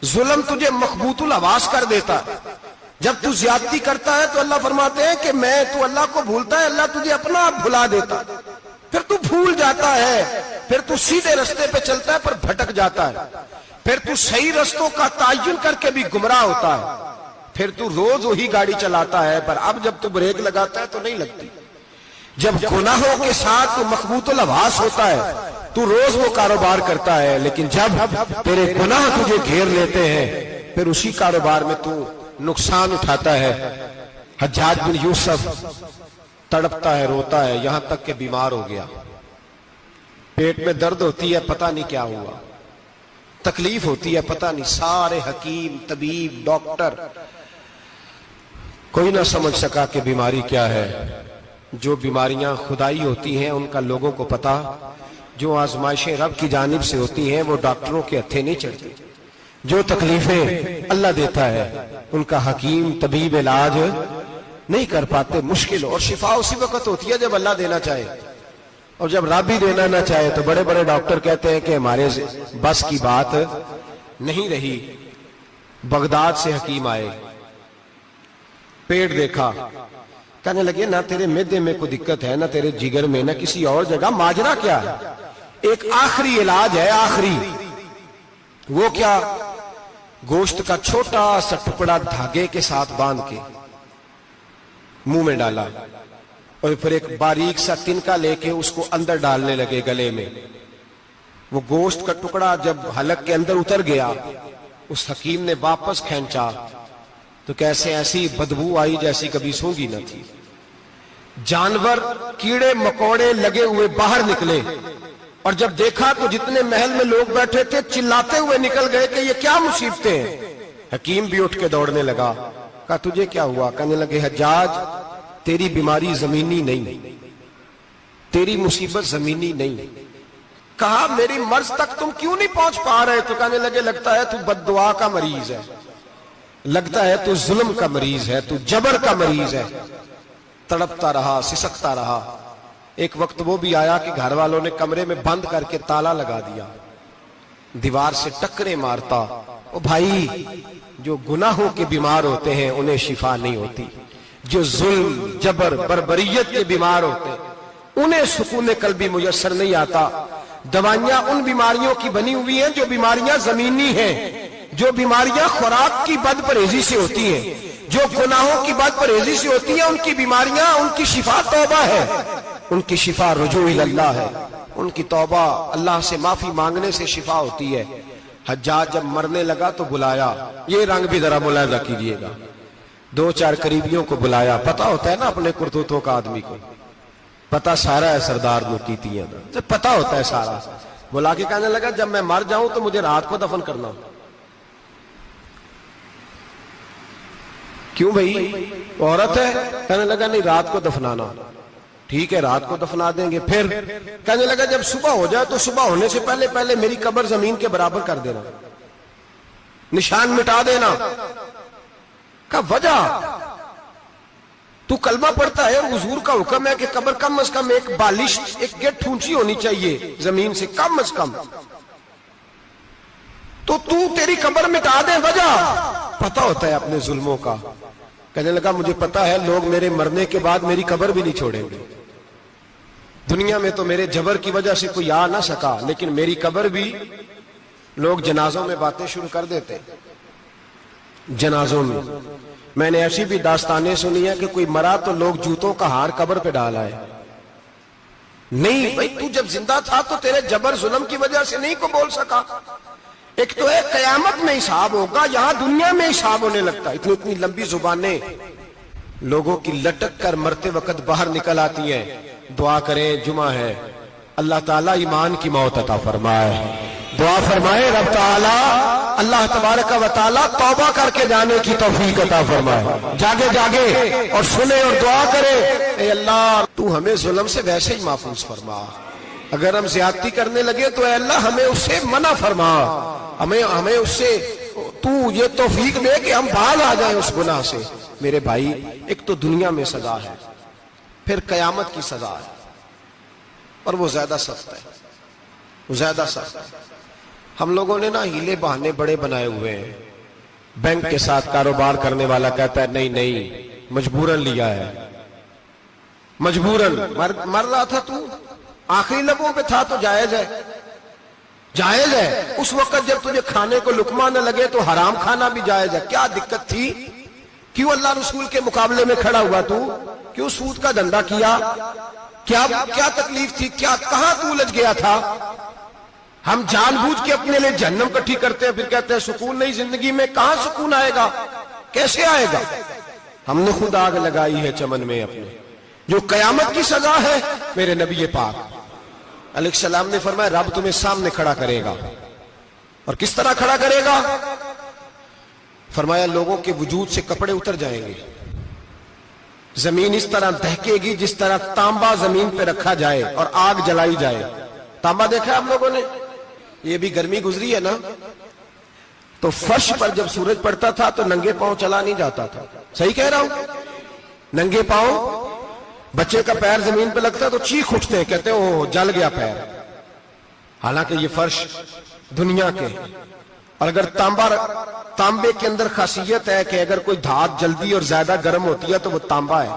ظلم تجھے مخبوط الحواس کر دیتا ہے۔ جب تو زیادتی کرتا ہے تو اللہ فرماتے ہیں کہ تو اللہ کو بھولتا ہے، اللہ تجھے اپنا آپ بھلا دیتا ہے، پھر تو بھول جاتا ہے، پھر تو سیدھے رستے پہ چلتا ہے پر بھٹک جاتا ہے، پھر تو صحیح رستوں کا تعین کر کے بھی گمراہ ہوتا ہے، پھر تو روز وہی گاڑی چلاتا ہے پر اب جب تو بریک لگاتا ہے تو نہیں لگتی۔ جب گناہوں کے ساتھ تو مخبوط الحواس ہوتا ہے تو روز وہ کاروبار کرتا ہے، لیکن جب تیرے گناہ تجھے گھیر لیتے ہیں پھر اسی کاروبار میں تو نقصان اٹھاتا ہے۔ حجاج بن یوسف تڑپتا ہے، روتا ہے، یہاں تک کہ بیمار ہو گیا، پیٹ میں درد ہوتی ہے، پتہ نہیں کیا ہوا، تکلیف ہوتی ہے، پتہ نہیں، سارے حکیم، طبیب، ڈاکٹر کوئی نہ سمجھ سکا کہ بیماری کیا ہے۔ جو بیماریاں خدائی ہوتی ہیں ان کا لوگوں کو پتا، جو آزمائشیں رب کی جانب سے ہوتی ہیں وہ ڈاکٹروں کے ہتھے نہیں چڑھتی، جو تکلیفیں اللہ دیتا ہے ان کا حکیم طبیب علاج نہیں کر پاتے، مشکل، اور شفا اسی وقت ہوتی ہے جب اللہ دینا چاہے، اور جب رب ہی دینا نہ چاہے تو بڑے بڑے ڈاکٹر کہتے ہیں کہ ہمارے بس کی بات نہیں رہی۔ بغداد سے حکیم آئے، پیٹ دیکھا، کہنے لگے نہ تیرے معدے میں کوئی دقت ہے، نہ تیرے جگر میں، نہ کسی اور جگہ، ماجرا کیا ہے؟ ایک آخری علاج ہے، آخری، وہ کیا؟ گوشت کا چھوٹا سا ٹکڑا دھاگے کے ساتھ باندھ کے منہ میں ڈالا اور پھر ایک باریک سا تنکا لے کے اس کو اندر ڈالنے لگے گلے میں۔ وہ گوشت کا ٹکڑا جب حلق کے اندر اتر گیا، اس حکیم نے واپس کھینچا تو کیسے ایسی بدبو آئی جیسی کبھی سونگی نہ تھی۔ جانور، کیڑے مکوڑے لگے ہوئے باہر نکلے، اور جب دیکھا تو جتنے محل میں لوگ بیٹھے تھے چلاتے ہوئے نکل گئے کہ یہ کیا مصیبتیں ہیں۔ حکیم بھی اٹھ کے دوڑنے لگا، کہا تجھے کیا ہوا؟ کہنے لگے حجاج تیری بیماری زمینی نہیں، تیری مصیبت زمینی نہیں۔ کہا میری مرض تک تم کیوں نہیں پہنچ پا رہے؟ تو کہنے لگے لگتا ہے تو بد دعا کا مریض ہے، لگتا ہے تو ظلم کا مریض ہے، تو جبر کا مریض ہے۔ تڑپتا رہا، سسکتا رہا۔ ایک وقت وہ بھی آیا کہ گھر والوں نے کمرے میں بند کر کے تالا لگا دیا، دیوار سے ٹکرے مارتا۔ او بھائی، جو گناہوں کے بیمار ہوتے ہیں انہیں شفا نہیں ہوتی، جو ظلم، جبر، بربریت کے بیمار ہوتے ہیں انہیں سکون قلبی میسر نہیں آتا۔ دوائیاں ان بیماریوں کی بنی ہوئی ہیں جو بیماریاں زمینی ہیں، جو بیماریاں خوراک کی بد پرہیزی سے ہوتی ہیں، جو گناہوں کی بد پرہیزی سے ہوتی ہیں، ان کی بیماریاں، ان کی شفا توبہ ہے، ان کی شفا رجوع اللہ ہے، ان کی توبہ اللہ سے معافی مانگنے سے شفا ہوتی ہے۔ حجاج جب مرنے لگا تو بلایا، یہ رنگ بھی ذرا ملاحظہ کیجئے گا، دو چار قریبیوں کو بلایا، پتہ ہوتا ہے نا اپنے کرتوتوں کا آدمی کو، پتہ سارا ہے سردار نکیتیاں کا، پتہ ہوتا ہے سارا۔ بلا کے کہنے لگا جب میں مر جاؤں تو مجھے رات کو دفن کرنا۔ کیوں بھائی، عورت ہے؟ کہنے لگا نہیں، رات کو دفنانا۔ ٹھیک ہے، رات کو دفنا دیں گے۔ پھر کہنے لگا جب صبح ہو جائے تو صبح ہونے سے پہلے پہلے میری قبر زمین کے برابر کر دینا، نشان مٹا دینا۔ کہا وجہ؟ تو کلمہ پڑھتا ہے، حضور کا حکم ہے کہ قبر کم از کم ایک بالش، ایک گٹ اونچی ہونی چاہیے زمین سے، کم از کم، تو تیری قبر مٹا دے، وجہ؟ پتہ ہوتا ہے اپنے ظلموں کا۔ کہنے لگا مجھے پتا ہے لوگ میرے مرنے کے بعد میری قبر بھی نہیں چھوڑیں گے. دنیا میں تو میرے جبر کی وجہ سے کوئی آ نہ سکا، لیکن میری قبر بھی لوگ جنازوں میں باتیں شروع کر دیتے. جنازوں میں نے ایسی بھی داستانیں سنی ہیں کہ کوئی مرا تو لوگ جوتوں کا ہار قبر پہ ڈال آئے. نہیں بھائی، تو جب زندہ تھا تو تیرے جبر ظلم کی وجہ سے نہیں کو بول سکا. ایک تو ہے قیامت میں حساب ہوگا، یہاں دنیا میں حساب ہونے لگتا. اتنی لمبی زبانیں لوگوں کی لٹک کر مرتے وقت باہر نکل آتی ہیں. دعا کریں، جمعہ ہے، اللہ تعالیٰ ایمان کی موت عطا فرمائے. دعا فرمائے رب تعالیٰ اللہ تبارک و تعالیٰ توبہ کر کے جانے کی توفیق عطا فرمائے. جاگے جاگے اور سنے اور دعا کرے، اے اللہ تو ہمیں ظلم سے ویسے ہی محفوظ فرما. اگر ہم زیادتی کرنے لگے تو اے اللہ ہمیں اس سے منع فرما. ہمیں اس سے تو یہ توفیق دے کہ ہم باز آ جائیں اس گناہ سے. میرے بھائی، ایک تو دنیا میں سزا ہے، پھر قیامت کی سزا ہے، اور وہ زیادہ سخت ہے. وہ زیادہ سخت ہے. ہم لوگوں نے نا ہیلے بہانے بڑے بنائے ہوئے ہیں. بینک کے ساتھ کاروبار کرنے والا کہتا ہے نہیں نہیں مجبوراً لیا ہے، مجبوراً. مر رہا تھا تو، آخری لبوں پہ تھا تو جائز ہے. جائز ہے. اس وقت جب تجھے کھانے کو لقمہ نہ لگے تو حرام کھانا بھی جائز ہے. کیا دقت تھی؟ کیوں اللہ رسول کے مقابلے میں کھڑا ہوا تو؟ کیوں سود کا دھندا کیا؟ کیا تکلیف تھی؟ کہاں تو الجھ گیا تھا؟ ہم جان بوجھ کے اپنے لیے جہنم کٹھی کرتے ہیں، پھر کہتے ہیں سکون نہیں زندگی میں. کہاں سکون آئے گا؟ کیسے آئے گا؟ ہم نے خود آگ لگائی ہے چمن میں اپنے. جو قیامت کی سزا ہے، میرے نبی پاک علیہ السلام نے فرمایا رب تمہیں سامنے کھڑا کرے گا. اور کس طرح کھڑا کرے گا؟ فرمایا لوگوں کے وجود سے کپڑے اتر جائیں گے، زمین اس طرح دہکے گی جس طرح تانبا زمین پہ رکھا جائے اور آگ جلائی جائے. تانبا دیکھا ہے آپ لوگوں نے؟ یہ بھی گرمی گزری ہے نا، تو فرش پر جب سورج پڑتا تھا تو ننگے پاؤں چلا نہیں جاتا تھا. صحیح کہہ رہا ہوں؟ ننگے پاؤں، بچے کا پیر زمین پہ لگتا ہے تو چیخ اٹھتے ہیں، کہتے ہیں اوہ جل گیا پیر. حالانکہ یہ فرش دنیا کے. اور اگر تانبے کے اندر خاصیت ہے کہ اگر کوئی دھات جلدی اور زیادہ گرم ہوتی ہے تو وہ تانبا ہے.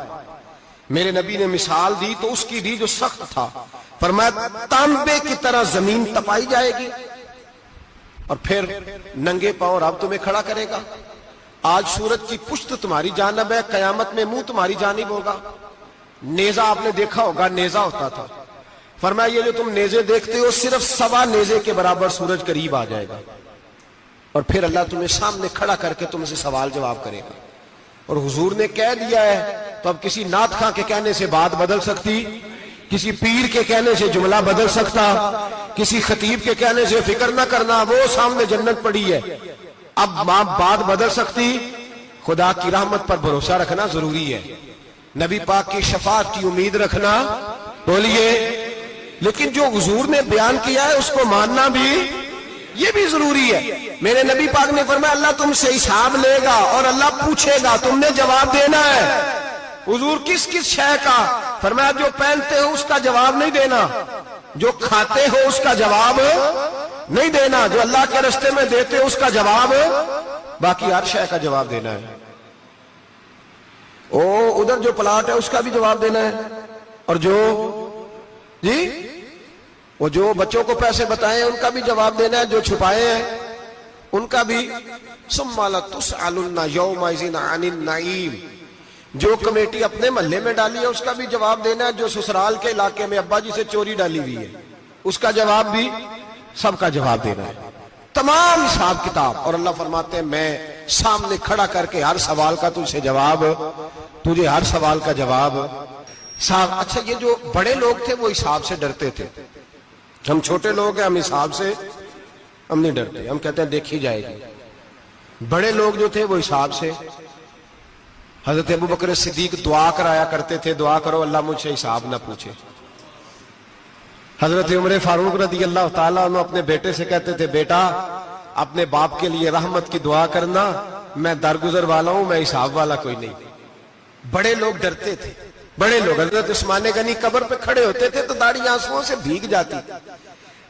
میرے نبی نے مثال دی تو اس کی دی جو سخت تھا. فرمایا تانبے کی طرح زمین تپائی جائے گی اور پھر ننگے پاؤں رب تمہیں کھڑا کرے گا. آج سورج کی پشت تمہاری جانب ہے، قیامت میں منہ تمہاری جانب ہوگا. نیزہ آپ نے دیکھا ہوگا، نیزہ ہوتا تھا. فرمایا یہ جو تم نیزے دیکھتے ہو صرف 1.25 نیزے کے برابر سورج قریب آ جائے گا، اور پھر اللہ تمہیں سامنے کھڑا کر کے تم سے سوال جواب کرے گا. اور حضور نے کہہ دیا ہے تو اب کسی نعت خواں کے کہنے سے بات بدل سکتی، کسی پیر کے کہنے سے جملہ بدل سکتا، کسی خطیب کے کہنے سے فکر نہ کرنا وہ سامنے جنت پڑی ہے، اب بات بدل سکتی. خدا کی رحمت پر بھروسہ رکھنا ضروری ہے، نبی پاک کی شفاعت کی امید رکھنا. بولیے. لیکن جو حضور نے بیان کیا ہے اس کو ماننا بھی یہ بھی ضروری ہے. میرے نبی پاک نے فرمایا اللہ تم سے حساب لے گا اور اللہ پوچھے گا، تم نے جواب دینا ہے. حضور کس کس شے کا؟ فرمایا جو پہنتے ہو اس کا جواب نہیں دینا، جو کھاتے ہو اس کا جواب نہیں دینا، جو اللہ کے راستے میں دیتے ہو اس کا جواب، باقی ہر شے کا جواب دینا ہے. ادھر جو پلاٹ ہے اس کا بھی جواب دینا ہے، اور وہ جو بچوں کو پیسے بتائے ان کا بھی جواب دینا ہے، جو چھپائے ہیں ان کا بھی. ثم لتسألن یومئذ عن النعیم. جو کمیٹی اپنے محلے میں ڈالی ہے اس کا بھی جواب دینا ہے، جو سسرال کے علاقے میں ابا جی سے چوری ڈالی ہوئی ہے اس کا جواب بھی، سب کا جواب دینا ہے. تمام حساب کتاب. اور اللہ فرماتے ہیں میں سامنے کھڑا کر کے ہر سوال کا تجھے ہر سوال کا جواب. اچھا یہ جو بڑے لوگ تھے وہ حساب سے ڈرتے تھے، ہم چھوٹے لوگ ہیں ہم حساب سے ہم نہیں ڈرتے، ہم کہتے ہیں دیکھی جائے گی. بڑے لوگ جو تھے وہ حساب سے. حضرت ابوبکر صدیق دعا کرایا کرتے تھے، دعا کرو اللہ مجھ سے حساب نہ پوچھے. حضرت عمر فاروق رضی اللہ تعالیٰ عنہ اپنے بیٹے سے کہتے تھے بیٹا اپنے باپ کے لیے رحمت کی دعا کرنا، میں درگزر والا ہوں، میں حساب والا کوئی نہیں. بڑے لوگ ڈرتے تھے، بڑے لوگ. حضرت عثمان غنی قبر پہ کھڑے ہوتے تھے تو داڑھی آنسوؤں سے بھیگ جاتی.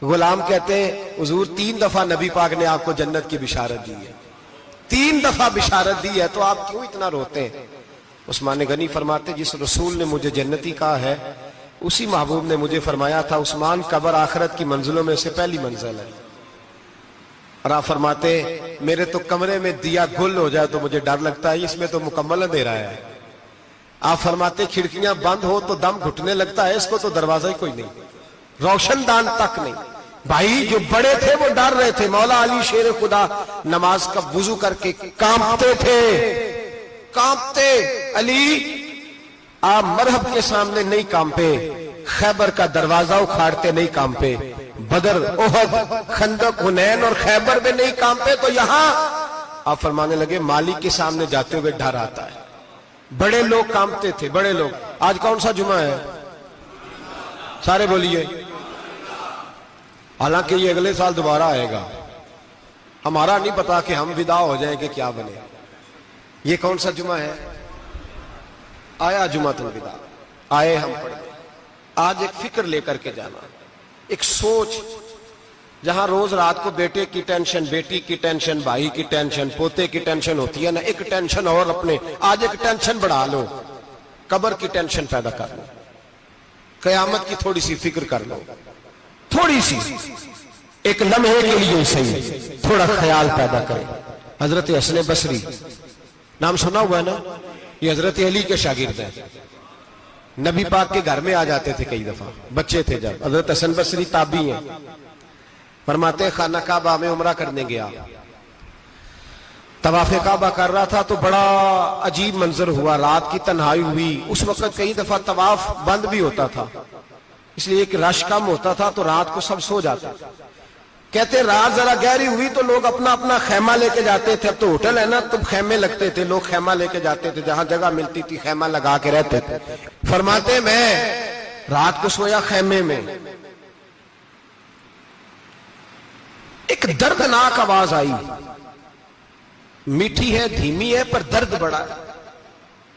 غلام کہتے ہیں حضور 3 دفعہ نبی پاک نے آپ کو جنت کی بشارت دی ہے، 3 دفعہ بشارت دی ہے، تو آپ کیوں اتنا روتے ہیں؟ عثمان غنی فرماتے جس رسول نے مجھے جنتی کہا ہے اسی محبوب نے مجھے فرمایا تھا عثمان قبر آخرت کی منزلوں میں سے پہلی منزل ہے. اور آپ فرماتے میرے تو کمرے میں دیا گل ہو جائے تو مجھے ڈر لگتا ہے، اس میں تو مکمل اندھیرا ہے. آپ فرماتے کھڑکیاں بند ہو تو دم گھٹنے لگتا ہے، اس کو تو دروازہ ہی کوئی نہیں، روشن دان تک نہیں. بھائی جو بڑے تھے وہ ڈر رہے تھے. مولا علی شیر خدا نماز کا وضو کر کے کانپتے تھے، کانپتے. علی آپ مرحب کے سامنے نہیں کانپے، خیبر کا دروازہ اکھاڑتے نہیں کانپے، بدر احد خندق حنین اور خیبر میں نہیں کانپے، تو یہاں آپ فرمانے لگے مالک کے سامنے جاتے ہوئے ڈر آتا ہے. بڑے لوگ کانپتے تھے، بڑے لوگ. آج کون سا جمعہ ہے؟ سارے بولیے. حالانکہ یہ اگلے سال دوبارہ آئے گا، ہمارا نہیں پتا کہ ہم ودا ہو جائیں کہ کیا بنے. یہ کون سا جمعہ ہے؟ آیا جمعۃ الوداع، آئے ہم پڑھیں. آج ایک فکر لے کر کے جانا، ایک سوچ. جہاں روز رات کو بیٹے کی ٹینشن، بیٹی کی ٹینشن، بھائی کی ٹینشن، پوتے کی ٹینشن ہوتی ہے نا، ایک ٹینشن اور اپنے آج ایک ٹینشن بڑھا لو، قبر کی ٹینشن پیدا کر لو، قیامت کی تھوڑی سی فکر کر لو، تھوڑی سی ایک لمحے کے لیے صحیح تھوڑا خیال پیدا کرے. حضرت حسن بصری نام سنا ہوا ہے نا، یہ حضرت علی کے شاگرد ہیں. نبی پاک کے گھر میں آ جاتے تھے کئی دفعہ، بچے تھے جب. حضرت حسن بصری تابعی ہیں. فرماتے خانہ کعبہ میں عمرہ کرنے گیا، طواف کعبہ کر رہا تھا تو بڑا عجیب منظر ہوا. رات کی تنہائی ہوئی. اس وقت کئی دفعہ طواف بند بھی ہوتا تھا، اس لیے کہ رش کم ہوتا تھا تو رات کو سب سو جاتے. کہتے رات ذرا گہری ہوئی تو لوگ اپنا اپنا خیمہ لے کے جاتے تھے. اب تو ہوٹل ہے نا تو خیمے لگتے تھے، لوگ خیمہ لے کے جاتے تھے، جہاں جگہ ملتی تھی خیمہ لگا کے رہتے تھے. فرماتے میں رات کو سویا خیمے میں، ایک دردناک آواز آئی. میٹھی ہے، دھیمی ہے، پر درد بڑا ہے.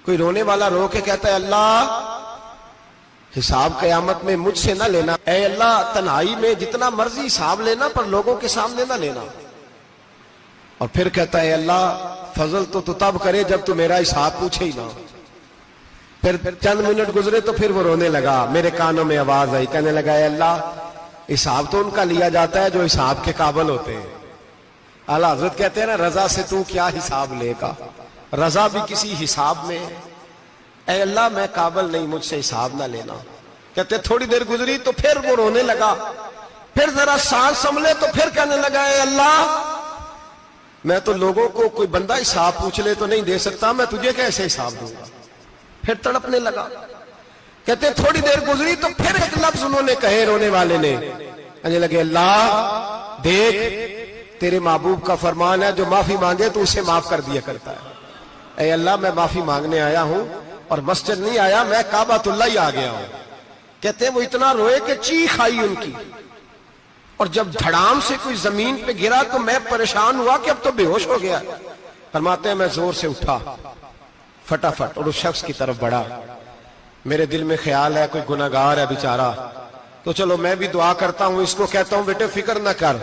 کوئی رونے والا رو کے کہتا ہے اللہ حساب قیامت میں مجھ سے نہ لینا، اے اللہ تنہائی میں جتنا مرضی حساب لینا پر لوگوں کے سامنے نہ لینا. اور پھر کہتا ہے اللہ فضل تو تب کرے جب تو میرا حساب پوچھے ہی نہ. پھر چند منٹ گزرے تو پھر وہ رونے لگا. میرے کانوں میں آواز آئی، کہنے لگا اے اللہ حساب تو ان کا لیا جاتا ہے جو حساب کے قابل ہوتے ہیں. اعلیٰ حضرت کہتے ہیں نا رضا سے تو کیا حساب لے گا، رضا بھی کسی حساب میں ہے. اے اللہ میں قابل نہیں، مجھ سے حساب نہ لینا. کہتے تھوڑی دیر گزری تو پھر وہ رونے لگا. پھر ذرا سانس سنبھلے تو پھر کہنے لگا اے اللہ میں تو لوگوں کو کوئی بندہ حساب پوچھ لے تو نہیں دے سکتا، میں تجھے کیسے حساب دوں گا. پھر تڑپنے لگا. کہتے تھوڑی دیر گزری تو پھر ایک لفظ انہوں نے کہے رونے والے نے، کہنے لگے اللہ دیکھ تیرے محبوب کا فرمان ہے جو معافی مانگے تو اسے معاف کر دیا کرتا ہے. اے اللہ میں معافی مانگنے آیا ہوں اور مسجد نہیں آیا، میں کعبۃ اللہ ہی آ گیا ہوں. کہتے ہیں وہ اتنا روئے کہ چیخ آئی ان کی، اور جب دھڑام سے کوئی زمین پہ گرا تو میں پریشان ہوا کہ اب تو بے ہوش ہو گیا. فرماتے ہیں میں زور سے اٹھا فٹافٹ اور اس شخص کی طرف بڑھا. میرے دل میں خیال ہے کوئی گناہگار ہے بیچارہ، تو چلو میں بھی دعا کرتا ہوں، اس کو کہتا ہوں بیٹے فکر نہ کر،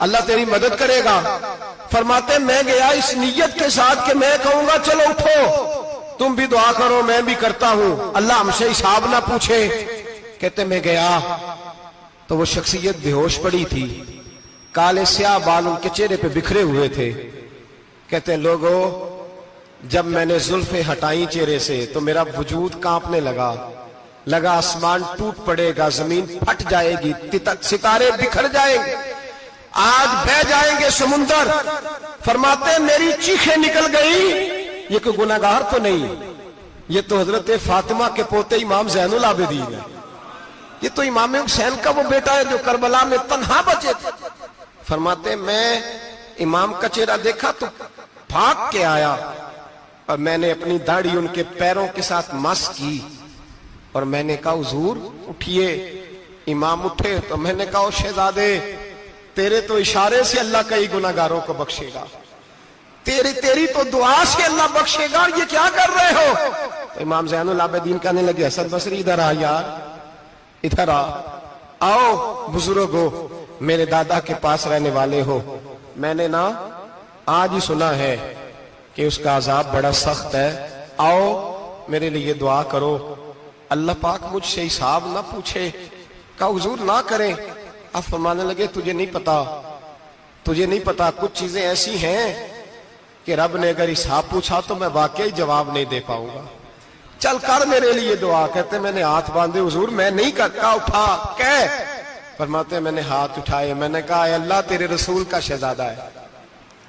اللہ تیری مدد کرے گا. فرماتے میں گیا اس نیت کے ساتھ کہ میں کہوں گا چلو اٹھو تم بھی دعا کرو، میں بھی کرتا ہوں، اللہ ہم سے حساب نہ پوچھے. کہتے میں گیا تو وہ شخصیت بے ہوش پڑی تھی، کالے سیاہ بال ان کے چہرے پہ بکھرے ہوئے تھے. کہتے لوگوں جب میں نے زلفیں ہٹائیں چہرے سے تو میرا وجود کانپنے لگا آسمان ٹوٹ پڑے گا، زمین پھٹ جائے گی، ستارے بکھر جائیں گے، آج بہ جائیں گے سمندر. فرماتے میری چیخیں نکل گئی. یہ کوئی گناہگار تو نہیں، یہ تو حضرت فاطمہ کے پوتے امام زین العابدین ہے، یہ تو امام حسین کا وہ بیٹا ہے جو کربلا میں تنہا بچے تھے. فرماتے میں امام کا چہرہ دیکھا تو بھاگ کے آیا اور میں نے اپنی داڑھی ان کے پیروں کے ساتھ مس کی اور میں نے کہا حضور اٹھئے. امام اٹھے تو میں نے کہا شہزادے تیرے تو اشارے سے اللہ کئی گناہگاروں کو بخشے گا، تیری تو دعا سے اللہ بخشے گا، یہ کیا کر رہے ہو؟ تو امام زین العابدین کہنے لگے حسن بصری ادھر آ یار، ادھر آؤ بزرگو، میرے دادا کے پاس رہنے والے ہو. میں نے آج ہی سنا ہے کہ اس کا عذاب بڑا سخت ہے، آؤ میرے لیے دعا کرو, اللہ پاک مجھ سے حساب نہ پوچھے. کہا حضور نہ کریں. اب فرمانے لگے تجھے نہیں پتا کچھ چیزیں ایسی ہیں کہ رب نے اگر حساب پوچھا تو میں واقعی جواب نہیں دے پاؤں گا, چل کر میرے لیے دعا. کہتے میں نے ہاتھ باندھے, حضور میں نہیں کرتا, اٹھا کہہ. فرماتے میں نے ہاتھ اٹھائے, میں نے کہا اے اللہ تیرے رسول کا شہزادہ ہے,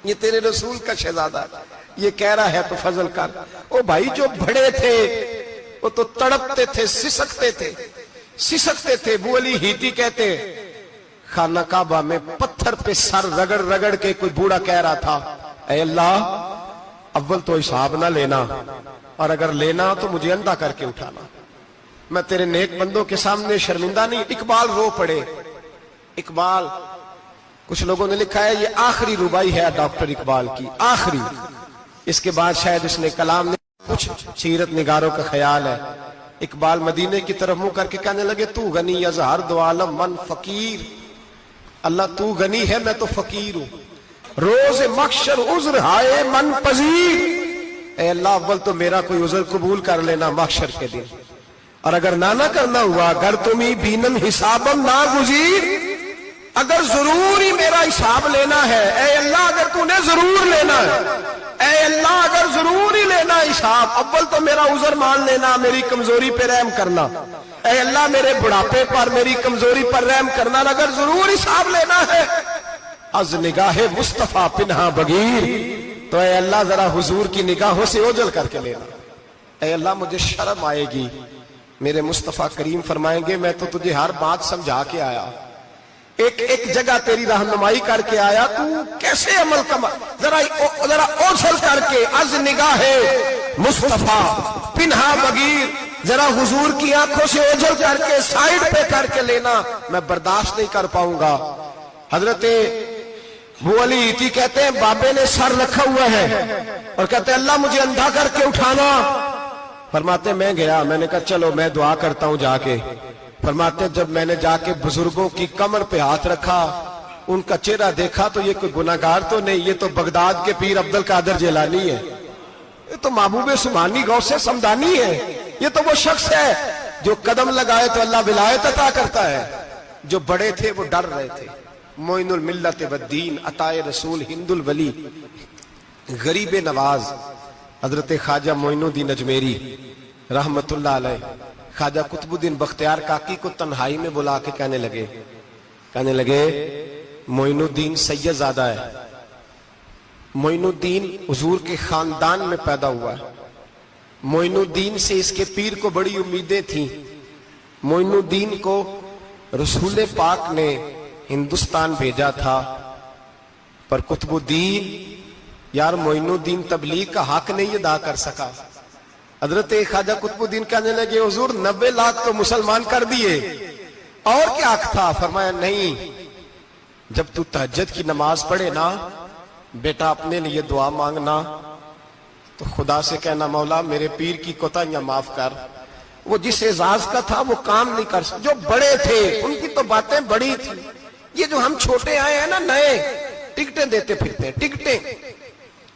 یہ تیرے رسول کا شہزادہ ہے, یہ کہہ رہا ہے تو فضل کر. او بھائی جو بڑے تھے وہ تو تڑپتے تھے, سسکتے تھے. ابو علی ہیتی کہتے خانہ کعبہ میں پتھر پہ سر رگڑ رگڑ کے کوئی بوڑھا کہہ رہا تھا اے اللہ اول تو حساب نہ لینا, اور اگر لینا تو مجھے اندھا کر کے اٹھانا, میں تیرے نیک بندوں کے سامنے شرمندہ نہیں. اقبال رو پڑے. اقبال, کچھ لوگوں نے لکھا ہے یہ آخری ربائی ہے ڈاکٹر اقبال کی, آخری. اس کے بعد شاید اس نے کلام نے کچھ سیرت نگاروں کا خیال ہے. اقبال مدینے کی طرف منہ کر کے کہنے لگے تو غنی از ہر دو عالم من فقیر. اللہ تو غنی ہے, میں تو فقیر ہوں. روز محشر عذر ہائے من پذیر. اے اللہ اول تو میرا کوئی عذر قبول کر لینا محشر کے دن, اور اگر نہ کرنا ہوا اگر تمہیں بینم حسابم نہ گزیر, اگر ضرور ہی میرا حساب لینا ہے اے اللہ, اگر تو نے ضرور لینا ہے اے اللہ, اگر ضرور ہی لینا حساب, اول تو میرا عذر مان لینا, میری کمزوری پہ رحم کرنا. اے اللہ میرے بڑھاپے پر, میری کمزوری پر رحم کرنا. اگر ضرور حساب لینا ہے از نگاہ مصطفیٰ پنہا بغیر, تو اے اللہ ذرا حضور کی نگاہوں سے اوجھل کر کے لینا. اے اللہ مجھے شرم آئے گی. میرے مصطفیٰ کریم فرمائیں گے میں تو تجھے ہر بات سمجھا کے آیا, ایک جگہ تیری رہنمائی کر کے آیا, تو کیسے عمل کما, ذرا اوجھل کر کے از نگاہ مصطفیٰ پنہا بغیر, ذرا حضور کی آنکھوں سے اوجھل کر کے سائیڈ پہ کر کے لینا, میں برداشت نہیں کر پاؤں گا. حضرت ابو علی ہیتی کہتے ہیں بابے نے سر رکھا ہوا ہے اور کہتے ہیں اللہ مجھے اندھا کر کے اٹھانا. فرماتے میں گیا, میں نے کہا چلو میں دعا کرتا ہوں جا کے. فرماتے جب میں نے جا کے بزرگوں کی کمر پہ ہاتھ رکھا, ان کا چہرہ دیکھا تو یہ کوئی گناہگار تو نہیں, یہ تو بغداد کے پیر عبد القادر جیلانی ہے, یہ تو محبوب سبحانی غوث سمدانی ہے, یہ تو وہ شخص ہے جو قدم لگائے تو اللہ ولایت عطا کرتا ہے. جو بڑے تھے وہ ڈر رہے تھے. معین الملت والدین عطائے رسول ہند الولی غریب نواز حضرت خواجہ معین الدین اجمیری رحمت اللہ علیہ خواجہ قطب الدین بختیار کاکی کو تنہائی میں بلا کے کہنے لگے معین الدین سید زادہ ہے, معین الدین حضور کے خاندان میں پیدا ہوا ہے, معین الدین سے اس کے پیر کو بڑی امیدیں تھیں. معین الدین کو رسول پاک نے ہندوستان بھیجا تھا, پر قطب الدین یار معین الدین تبلیغ کا حق نہیں ادا کر سکا. حضرت خواجہ قطب الدین کہنے لگے حضور 90 لاکھ تو مسلمان کر دیے, اور کیا حق تھا؟ فرمایا نہیں, جب تو تہجد کی نماز پڑھے نا بیٹا اپنے لیے دعا مانگنا تو خدا سے کہنا مولا میرے پیر کی کوتاہیاں معاف کر. وہ جس اعزاز کا تھا وہ کام نہیں کر سکتا. جو بڑے تھے ان کی تو باتیں بڑی تھی. یہ جو ہم چھوٹے آئے ہیں نا نئے, ٹکٹیں دیتے پھرتے ہیں, ٹکٹیں.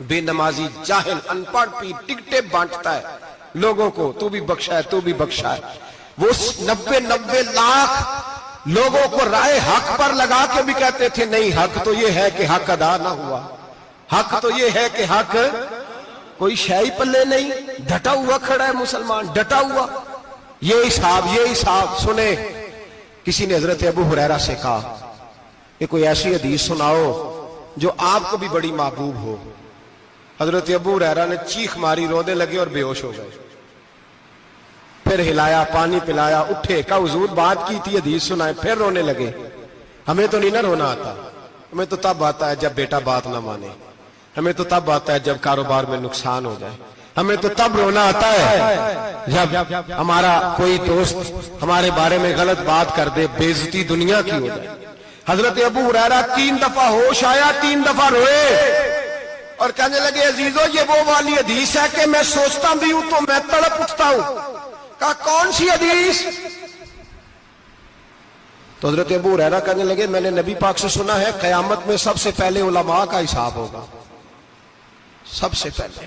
بے نمازی جاہل ان پڑھ پیر ٹکٹیں بانٹتا ہے لوگوں کو, تو بھی بخشا ہے تو بھی بخشا ہے. وہ 90 لاکھ لوگوں کو رائے حق پر لگا کے بھی کہتے تھے نہیں حق تو یہ ہے کہ حق ادا نہ ہوا, حق تو یہ ہے کہ حق کوئی شے پلے نہیں, ڈٹا ہوا کھڑا ہے مسلمان, ڈٹا ہوا. یہ حساب سنے. کسی نے حضرت ابو ہریرہ سے کہا کہ کوئی ایسی حدیث سناؤ جو آپ کو بھی بڑی محبوب ہو. حضرت ابو ہریرہ نے چیخ ماری, رونے لگے اور بے ہوش ہو گئے. پھر ہلایا, پانی پلایا, اٹھے, کہا حضور بات کی تھی حدیث سنائے. پھر رونے لگے. ہمیں تو نہیں نہ رونا آتا, ہمیں تو تب آتا ہے جب بیٹا بات نہ مانے, ہمیں تو تب آتا ہے جب کاروبار میں نقصان ہو جائے, ہمیں تو تب رونا آتا ہے جب ہمارا کوئی دوست ہمارے بارے میں غلط بات کر دے, بے عزتی دنیا کی ہو جائے. حضرت ابو ہریرہ 3 دفعہ ہوش آیا, 3 دفعہ روئے اور کہنے لگے عزیزو یہ وہ والی حدیث ہے کہ میں سوچتا بھی ہوں تو میں تڑپ اٹھتا ہوں. کہا کون سی حدیث؟ تو حضرت ابو ہریرہ کہنے لگے میں نے نبی پاک سے سنا ہے قیامت میں سب سے پہلے علماء کا حساب ہوگا, سب سے پہلے.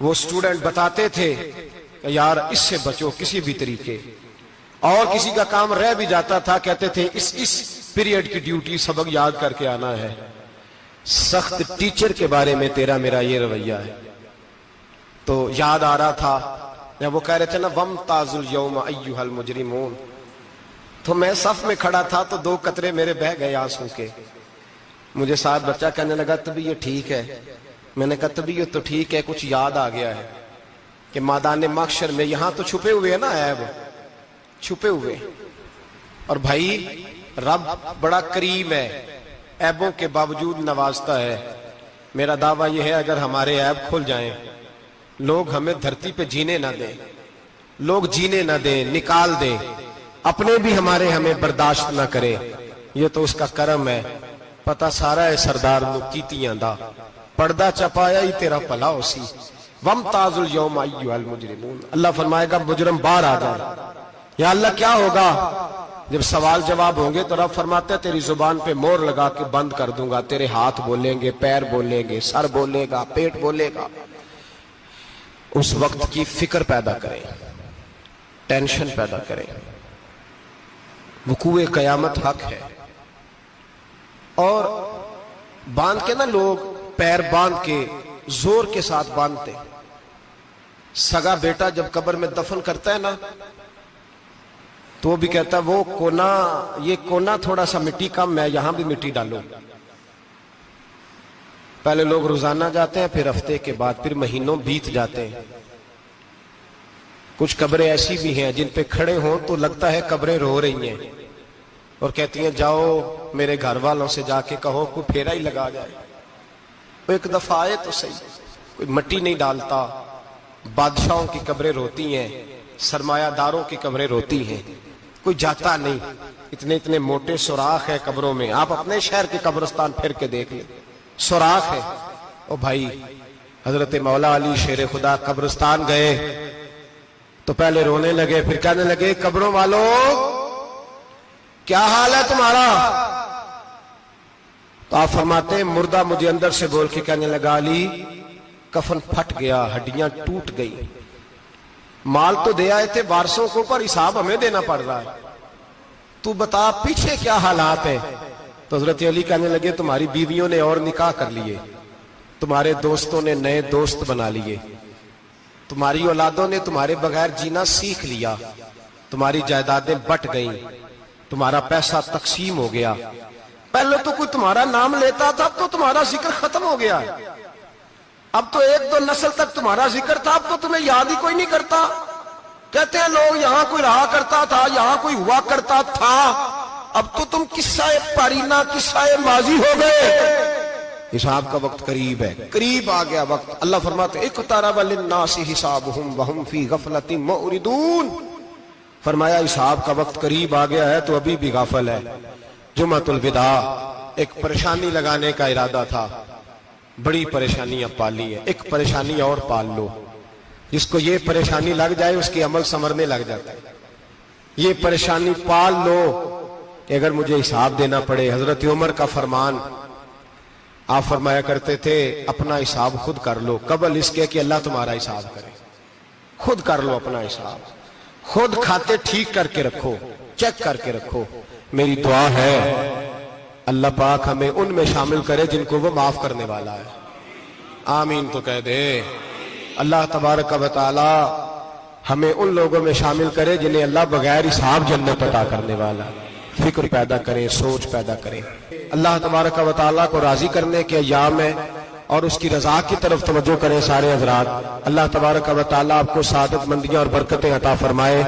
وہ اسٹوڈنٹ بتاتے تھے کہ یار اس سے بچو کسی بھی طریقے، اور کسی کا کام رہ بھی جاتا تھا کہتے تھے اس پیریڈ کی ڈیوٹی سبق یاد کر کے آنا ہے۔ سخت ٹیچر کے بارے میں تیرا میرا یہ رویہ ہے۔ تو یاد آ رہا تھا جب وہ کہہ رہے تھے نا وَامْتَازُوا الْيَوْمَ أَيُّهَا الْمُجْرِمُونَ، تو میں صف میں کھڑا تھا تو 2 قطرے میرے بہہ گئے آنسو کے۔ مجھے ساتھ بچہ کہنے لگا طبیعت ٹھیک ہے؟ میں نے کہا طبیعت تو ٹھیک ہے، کچھ یاد آ گیا ہے کہ میدان محشر میں یہاں تو چھپے ہوئے ہیں نا عیب، چھپے ہوئے، اور بھائی رب بڑا کریم ہے، عیبوں کے باوجود نوازتا ہے۔ میرا دعویٰ یہ ہے اگر ہمارے عیب کھل جائیں، لوگ ہمیں دھرتی پہ جینے نہ دیں، لوگ جینے نہ دیں، نکال دیں، اپنے بھی ہمیں برداشت نہ کرے، یہ تو اس کا کرم ہے۔ پتہ سارا ہے سردار نو کیتیاں دا، پردہ چپایا ہی تیرا بھلا ہو سی۔ وَامْتَازُوا الْيَوْمَ أَيُّهَا الْمُجْرِمُونَ، اللہ فرمائے گا مجرم باہر آ جائے۔ یا اللہ کیا ہوگا؟ جب سوال جواب ہوں گے تو رب فرماتے ہیں تیری زبان پہ مور لگا کے بند کر دوں گا، تیرے ہاتھ بولیں گے، پیر بولیں گے، سر بولے گا، پیٹ بولے گا۔ اس وقت کی فکر پیدا کریں، ٹینشن پیدا کریں۔ وقوع قیامت حق ہے، اور باندھ کے نا لوگ پیر باندھ کے زور کے ساتھ باندھتے۔ سگا بیٹا جب قبر میں دفن کرتا ہے نا تو وہ بھی کہتا ہے وہ کونا، یہ کونا تھوڑا سا مٹی کم ہے، یہاں بھی مٹی ڈالو۔ پہلے لوگ روزانہ جاتے ہیں، پھر ہفتے کے بعد، پھر مہینوں بیت جاتے ہیں۔ کچھ قبریں ایسی بھی ہیں جن پہ کھڑے ہوں تو لگتا ہے قبریں رو رہی ہیں اور کہتی ہیں جاؤ میرے گھر والوں سے جا کے کہو کوئی پھیرا ہی لگا جائے، وہ ایک دفعہ آئے تو صحیح۔ کوئی مٹی نہیں ڈالتا۔ بادشاہوں کی قبریں روتی ہیں، سرمایہ داروں کی قبریں روتی ہیں، کوئی جاتا نہیں۔ اتنے موٹے سوراخ ہے قبروں میں، آپ اپنے شہر کے قبرستان پھر کے دیکھ لیں، سوراخ ہے۔ او بھائی حضرت مولا علی شیر خدا قبرستان گئے تو پہلے رونے لگے، پھر کہنے لگے قبروں والوں کیا حال ہے تمہارا؟ تو آپ فرماتے ہیں مردہ مجھے اندر سے بول کے کہنے لگا علی کفن پھٹ گیا، ہڈیاں ٹوٹ گئی، مال تو دے آئے تھے وارثوں کو پر حساب ہمیں دینا پڑ رہا ہے، تو بتا پیچھے کیا حالات ہیں؟ تو حضرت علی کہنے لگے تمہاری بیویوں نے اور نکاح کر لیے، تمہارے دوستوں نے نئے دوست بنا لیے، تمہاری اولادوں نے تمہارے بغیر جینا سیکھ لیا، تمہاری جائیدادیں بٹ گئیں، تمہارا پیسہ تقسیم ہو گیا۔ پہلے تو کوئی تمہارا نام لیتا تھا، اب تو تمہارا ذکر ختم ہو گیا ہے، اب تو 1-2 نسل تک تمہارا ذکر تھا، اب تو تمہیں یاد ہی کوئی نہیں کرتا۔ کہتے ہیں لوگ یہاں کوئی رہا کرتا تھا، یہاں کوئی ہوا کرتا تھا، اب تو تم قصہ پارینہ، قصہ ماضی ہو گئے۔ حساب کا وقت قریب ہے، قریب آ گیا وقت۔ اللہ فرماتے ہیں اقترب للناس حسابهم وهم فی غفلۃ معرضون، فرمایا حساب کا وقت قریب آ گیا ہے تو ابھی بھی غافل ہے۔ جمعۃ الوداع ایک پریشانی لگانے کا ارادہ تھا، بڑی پریشانیاں پالی ہیں، ایک پریشانی اور پال لو، جس کو یہ پریشانی لگ جائے اس کے عمل سنورنے لگ جاتا ہے۔ یہ پریشانی پال لو کہ اگر مجھے حساب دینا پڑے۔ حضرت عمر کا فرمان، آپ فرمایا کرتے تھے اپنا حساب خود کر لو قبل اس کے کہ اللہ تمہارا حساب کرے۔ خود کر لو اپنا حساب، خود کھاتے ٹھیک کر کے رکھو، چیک کر کے رکھو۔ میری دعا ہے اللہ پاک ہمیں ان میں شامل کرے جن کو وہ معاف کرنے والا ہے۔ آمین تو کہہ دے۔ اللہ تبارک و تعالی ہمیں ان لوگوں میں شامل کرے جنہیں اللہ بغیر حساب جنت عطا کرنے والا ہے۔ فکر پیدا کریں، سوچ پیدا کریں۔ اللہ تبارک و تعالیٰ کو راضی کرنے کے ایام ہے اور اس کی رضا کی طرف توجہ کریں سارے حضرات۔ اللہ تبارک و تعالیٰ آپ کو سعادت مندیاں اور برکتیں عطا فرمائے۔